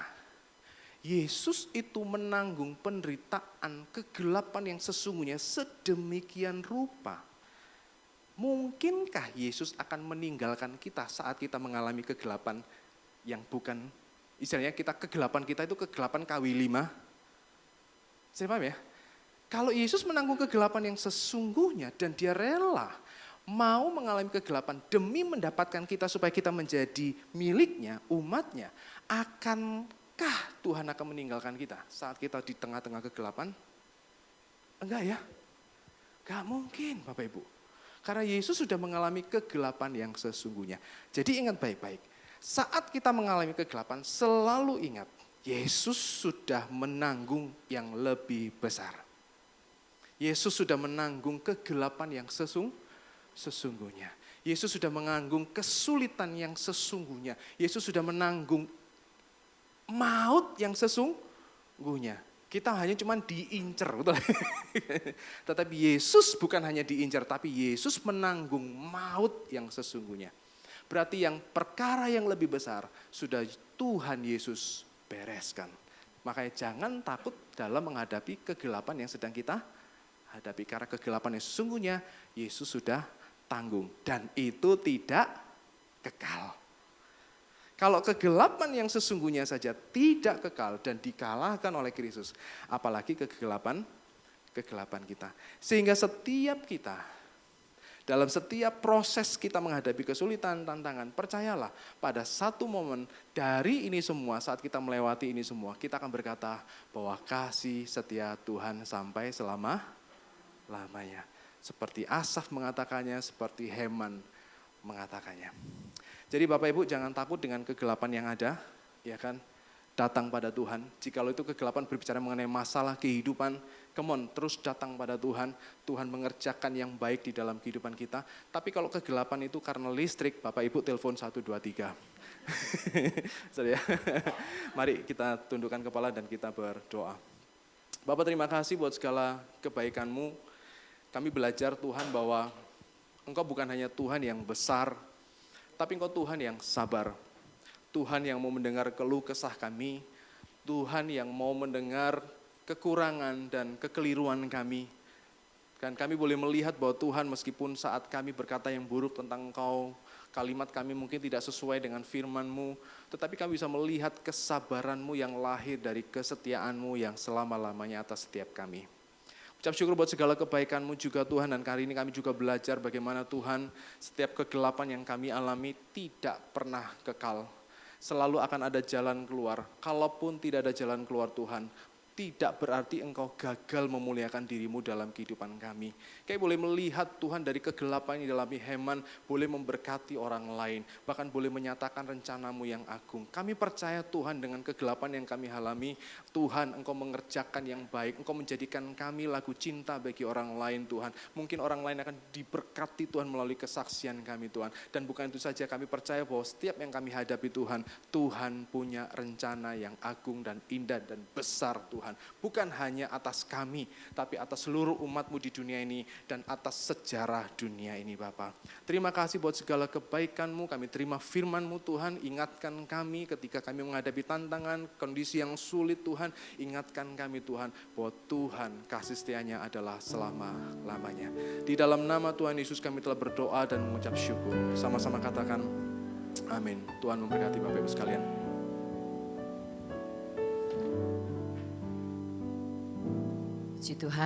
Yesus itu menanggung penderitaan kegelapan yang sesungguhnya sedemikian rupa. Mungkinkah Yesus akan meninggalkan kita saat kita mengalami kegelapan yang bukan, istilahnya kegelapan kita itu kegelapan KW5? Saya paham ya? Kalau Yesus menanggung kegelapan yang sesungguhnya dan dia rela mau mengalami kegelapan demi mendapatkan kita supaya kita menjadi miliknya, umatnya, akankah Tuhan akan meninggalkan kita saat kita di tengah-tengah kegelapan? Enggak ya? Enggak mungkin Bapak Ibu. Karena Yesus sudah mengalami kegelapan yang sesungguhnya. Jadi ingat baik-baik, saat kita mengalami kegelapan selalu ingat, Yesus sudah menanggung yang lebih besar. Yesus sudah menanggung kegelapan yang sesungguhnya. Yesus sudah menanggung kesulitan yang sesungguhnya. Yesus sudah menanggung maut yang sesungguhnya. Kita hanya cuma diincer, betul. Tetapi Yesus bukan hanya diincer, tapi Yesus menanggung maut yang sesungguhnya. Berarti yang perkara yang lebih besar sudah Tuhan Yesus bereskan. Makanya jangan takut dalam menghadapi kegelapan yang sedang kita hadapi, karena kegelapan yang sesungguhnya Yesus sudah tanggung dan itu tidak kekal. Kalau kegelapan yang sesungguhnya saja tidak kekal dan dikalahkan oleh Kristus, apalagi kegelapan kita. Sehingga setiap kita dalam setiap proses kita menghadapi kesulitan, tantangan, percayalah pada satu momen dari ini semua, saat kita melewati ini semua, kita akan berkata bahwa kasih setia Tuhan sampai lamanya. Seperti Asaf mengatakannya, seperti Heman mengatakannya. Jadi Bapak Ibu jangan takut dengan kegelapan yang ada, ya kan? Datang pada Tuhan. Jikalau itu kegelapan berbicara mengenai masalah kehidupan, come on, terus datang pada Tuhan. Tuhan mengerjakan yang baik di dalam kehidupan kita. Tapi kalau kegelapan itu karena listrik, Bapak Ibu telepon 123. Sorry ya. Mari kita tundukkan kepala dan kita berdoa. Bapak terima kasih buat segala kebaikan-Mu. Kami belajar Tuhan bahwa Engkau bukan hanya Tuhan yang besar, tapi Engkau Tuhan yang sabar. Tuhan yang mau mendengar keluh kesah kami. Tuhan yang mau mendengar kekurangan dan kekeliruan kami. Dan kami boleh melihat bahwa Tuhan meskipun saat kami berkata yang buruk tentang Engkau, kalimat kami mungkin tidak sesuai dengan firman-Mu, tetapi kami bisa melihat kesabaran-Mu yang lahir dari kesetiaan-Mu yang selama-lamanya atas setiap kami. Ucap syukur buat segala kebaikan-Mu juga Tuhan, dan kali ini kami juga belajar bagaimana Tuhan setiap kegelapan yang kami alami tidak pernah kekal. Selalu akan ada jalan keluar. Kalaupun tidak ada jalan keluar Tuhan, tidak berarti engkau gagal memuliakan dirimu dalam kehidupan kami. Kami boleh melihat Tuhan dari kegelapan yang dialami Heman, boleh memberkati orang lain, bahkan boleh menyatakan rencanamu yang agung. Kami percaya Tuhan dengan kegelapan yang kami alami, Tuhan engkau mengerjakan yang baik, engkau menjadikan kami lagu cinta bagi orang lain Tuhan. Mungkin orang lain akan diberkati Tuhan melalui kesaksian kami Tuhan. Dan bukan itu saja, kami percaya bahwa setiap yang kami hadapi Tuhan, Tuhan punya rencana yang agung dan indah dan besar Tuhan. Bukan hanya atas kami, tapi atas seluruh umat-Mu di dunia ini dan atas sejarah dunia ini Bapa. Terima kasih buat segala kebaikan-Mu, kami terima firman-Mu Tuhan, ingatkan kami ketika kami menghadapi tantangan, kondisi yang sulit Tuhan, ingatkan kami Tuhan bahwa Tuhan kasih setianya adalah selama-lamanya. Di dalam nama Tuhan Yesus kami telah berdoa dan mengucap syukur. Sama-sama katakan amin. Tuhan memberkati Bapak Ibu sekalian. Puji Tuhan.